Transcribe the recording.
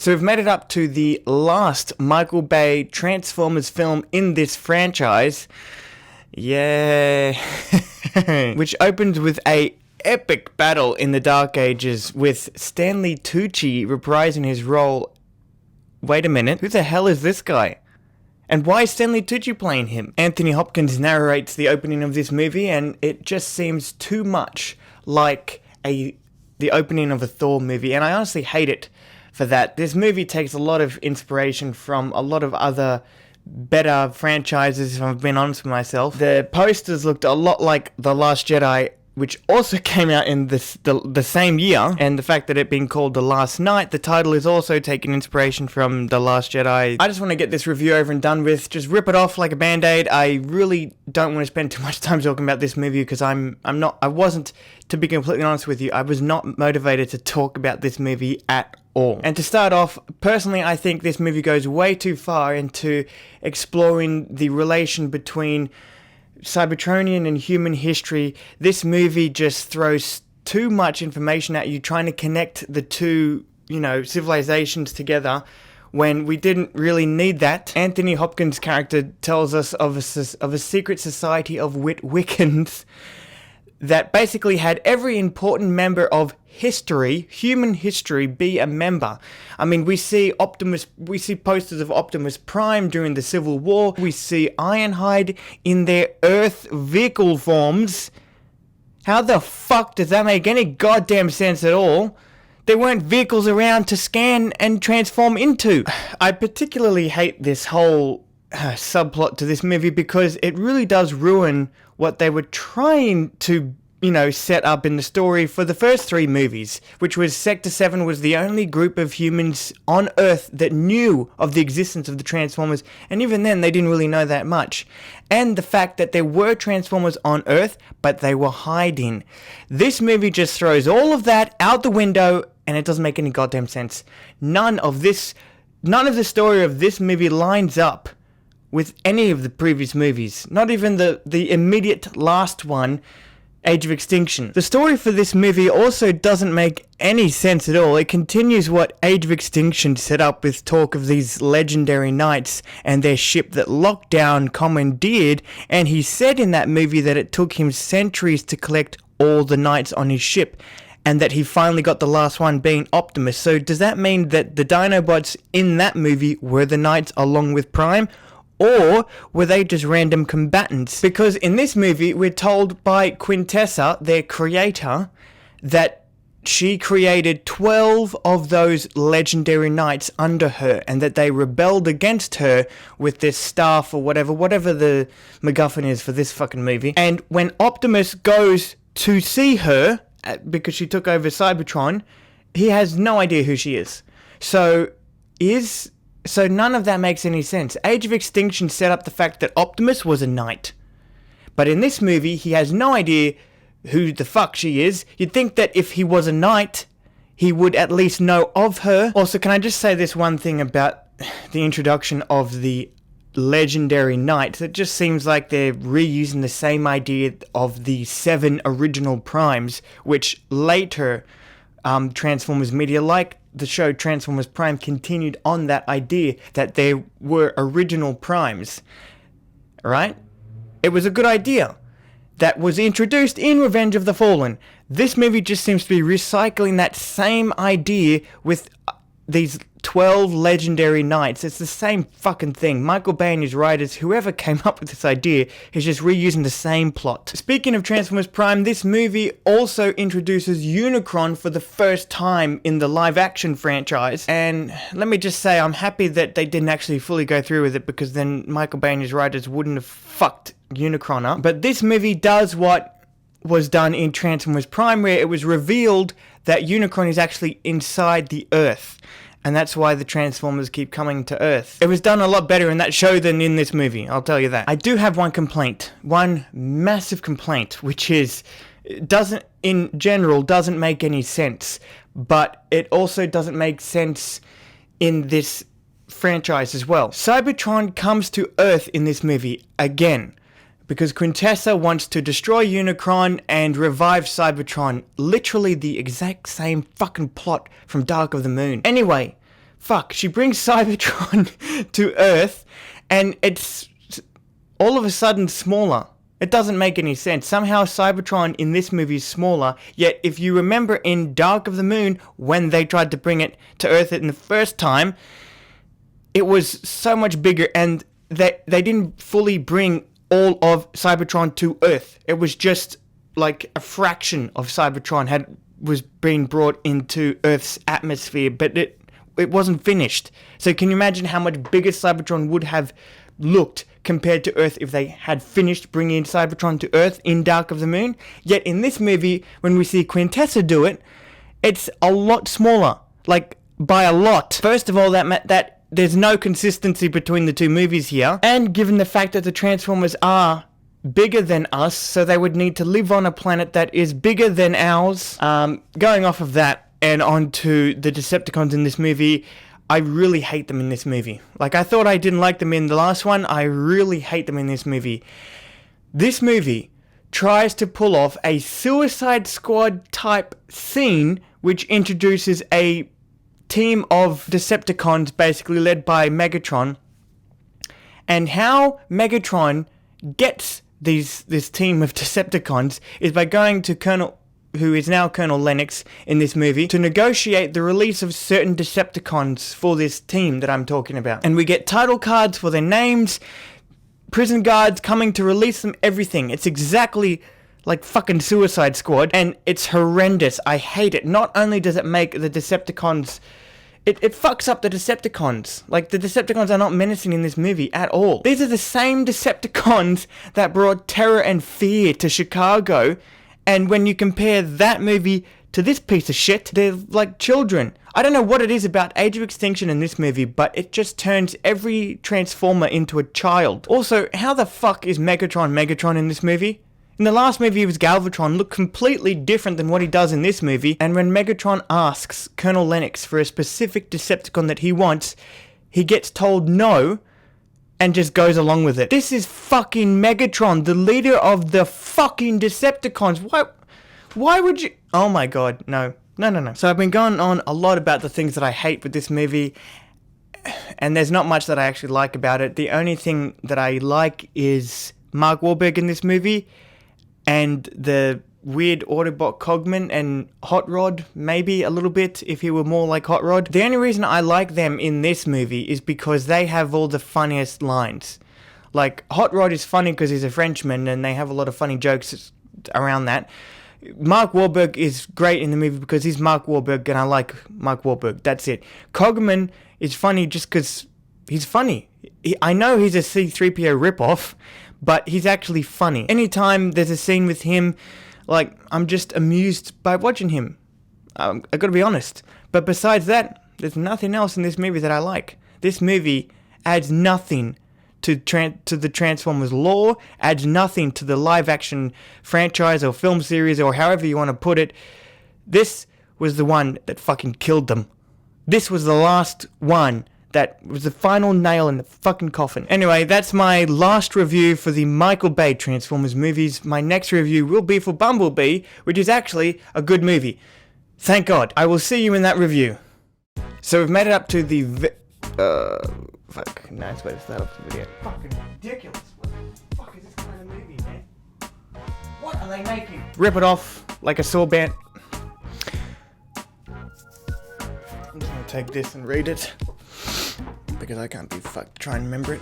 So we've made it up to the last Michael Bay Transformers film in this franchise. Yeah. Which opens with a epic battle in the Dark Ages with Stanley Tucci reprising his role. Wait a minute, who the hell is this guy? And why is Stanley Tucci playing him? Anthony Hopkins narrates the opening of this movie, and it just seems too much like the opening of a Thor movie, and I honestly hate it for that. This movie takes a lot of inspiration from a lot of other better franchises, if I've been honest with myself. The posters looked a lot like The Last Jedi, which also came out in the same year, and the fact that it being called The Last Night, the title is also taking inspiration from The Last Jedi. I just want to get this review over and done with, just rip it off like a band-aid. I really don't want to spend too much time talking about this movie because I wasn't, to be completely honest with you, I was not motivated to talk about this movie at all. And to start off, personally, I think this movie goes way too far into exploring the relation between Cybertronian and human history. This movie just throws too much information at you, trying to connect the two, civilizations together when we didn't really need that. Anthony Hopkins' character tells us of a secret society of Wiccans that basically had every important member of history, human history, be a member. I mean, we see posters of Optimus Prime during the Civil War. We see Ironhide in their Earth vehicle forms. How the fuck does that make any goddamn sense at all? There weren't vehicles around to scan and transform into. I particularly hate this whole subplot to this movie because it really does ruin what they were trying to set up in the story for the first three movies, which was Sector 7 was the only group of humans on Earth that knew of the existence of the Transformers, and even then they didn't really know that much. And the fact that there were Transformers on Earth, but they were hiding. This movie just throws all of that out the window, and it doesn't make any goddamn sense. None of the story of this movie lines up with any of the previous movies. Not even the immediate last one, Age of Extinction. The story for this movie also doesn't make any sense at all. It continues what Age of Extinction set up with talk of these legendary knights and their ship that Lockdown commandeered, and he said in that movie that it took him centuries to collect all the knights on his ship, and that he finally got the last one being Optimus. So does that mean that the Dinobots in that movie were the knights along with Prime? Or were they just random combatants? Because in this movie, we're told by Quintessa, their creator, that she created 12 of those legendary knights under her, and that they rebelled against her with this staff or whatever the MacGuffin is for this fucking movie. And when Optimus goes to see her, because she took over Cybertron, he has no idea who she is. So none of that makes any sense. Age of Extinction set up the fact that Optimus was a knight. But in this movie, he has no idea who the fuck she is. You'd think that if he was a knight, he would at least know of her. Also, can I just say this one thing about the introduction of the legendary knights? It just seems like they're reusing the same idea of the 7 original primes, which later Transformers media, like the show Transformers Prime, continued on that idea that there were original primes. Right? It was a good idea that was introduced in Revenge of the Fallen. This movie just seems to be recycling that same idea with these 12 legendary knights. It's the same fucking thing. Michael Bay and his writers, whoever came up with this idea, is just reusing the same plot. Speaking of Transformers Prime, this movie also introduces Unicron for the first time in the live-action franchise. And let me just say, I'm happy that they didn't actually fully go through with it, because then Michael Bay and his writers wouldn't have fucked Unicron up. But this movie does what was done in Transformers Prime, where it was revealed that Unicron is actually inside the Earth. And that's why the Transformers keep coming to Earth. It was done a lot better in that show than in this movie, I'll tell you that. I do have one complaint. One massive complaint, which is, doesn't make any sense. But it also doesn't make sense in this franchise as well. Cybertron comes to Earth in this movie again, because Quintessa wants to destroy Unicron and revive Cybertron. Literally the exact same fucking plot from Dark of the Moon. Anyway, She brings Cybertron to Earth, and it's all of a sudden smaller. It doesn't make any sense. Somehow Cybertron in this movie is smaller, yet if you remember in Dark of the Moon, when they tried to bring it to Earth in the first time, it was so much bigger, and they didn't fully bring all of Cybertron to Earth. It was just like a fraction of Cybertron was being brought into Earth's atmosphere, but it wasn't finished. So can you imagine how much bigger Cybertron would have looked compared to Earth if they had finished bringing Cybertron to Earth in Dark of the Moon? Yet in this movie, when we see Quintessa do it, it's a lot smaller, like by a lot. First of all, that there's no consistency between the two movies here, and given the fact that the Transformers are bigger than us, so they would need to live on a planet that is bigger than ours. Going off of that and onto the Decepticons in this movie, I really hate them in this movie. Like, I thought I didn't like them in the last one, I really hate them in this movie. This movie tries to pull off a Suicide Squad type scene, which introduces a team of Decepticons basically led by Megatron, and how Megatron gets this team of Decepticons is by going to Colonel, who is now Colonel Lennox in this movie, to negotiate the release of certain Decepticons for this team that I'm talking about. And we get title cards for their names, prison guards coming to release them, everything. It's exactly like fucking Suicide Squad, and it's horrendous. I hate it. Not only does it make the Decepticons... It fucks up the Decepticons. Like, the Decepticons are not menacing in this movie at all. These are the same Decepticons that brought terror and fear to Chicago, and when you compare that movie to this piece of shit, they're like children. I don't know what it is about Age of Extinction in this movie, but it just turns every Transformer into a child. Also, how the fuck is Megatron in this movie? In the last movie, he was Galvatron, looked completely different than what he does in this movie, and when Megatron asks Colonel Lennox for a specific Decepticon that he wants, he gets told no, and just goes along with it. This is fucking Megatron, the leader of the fucking Decepticons. Why would you... Oh my god, no. No. So I've been going on a lot about the things that I hate with this movie, and there's not much that I actually like about it. The only thing that I like is Mark Wahlberg in this movie, and the weird Autobot Cogman and Hot Rod, maybe a little bit, if he were more like Hot Rod. The only reason I like them in this movie is because they have all the funniest lines. Like, Hot Rod is funny because he's a Frenchman, and they have a lot of funny jokes around that. Mark Wahlberg is great in the movie because he's Mark Wahlberg, and I like Mark Wahlberg. That's it. Cogman is funny just because he's funny. I know he's a C-3PO ripoff, but he's actually funny. Anytime there's a scene with him, like, I'm just amused by watching him. I gotta be honest. But besides that, there's nothing else in this movie that I like. This movie adds nothing to the Transformers lore, adds nothing to the live-action franchise or film series or however you want to put it. This was the one that fucking killed them. This was the last one that was the final nail in the fucking coffin. Anyway, that's my last review for the Michael Bay Transformers movies. My next review will be for Bumblebee, which is actually a good movie. Thank God. I will see you in that review. So we've made it up to the fuck, nice way to start off the video. Fucking ridiculous. What the fuck is this kind of movie, man? What are they making? Rip it off like a saw band. I'm just gonna take this and read it, because I can't be fucked trying to remember it.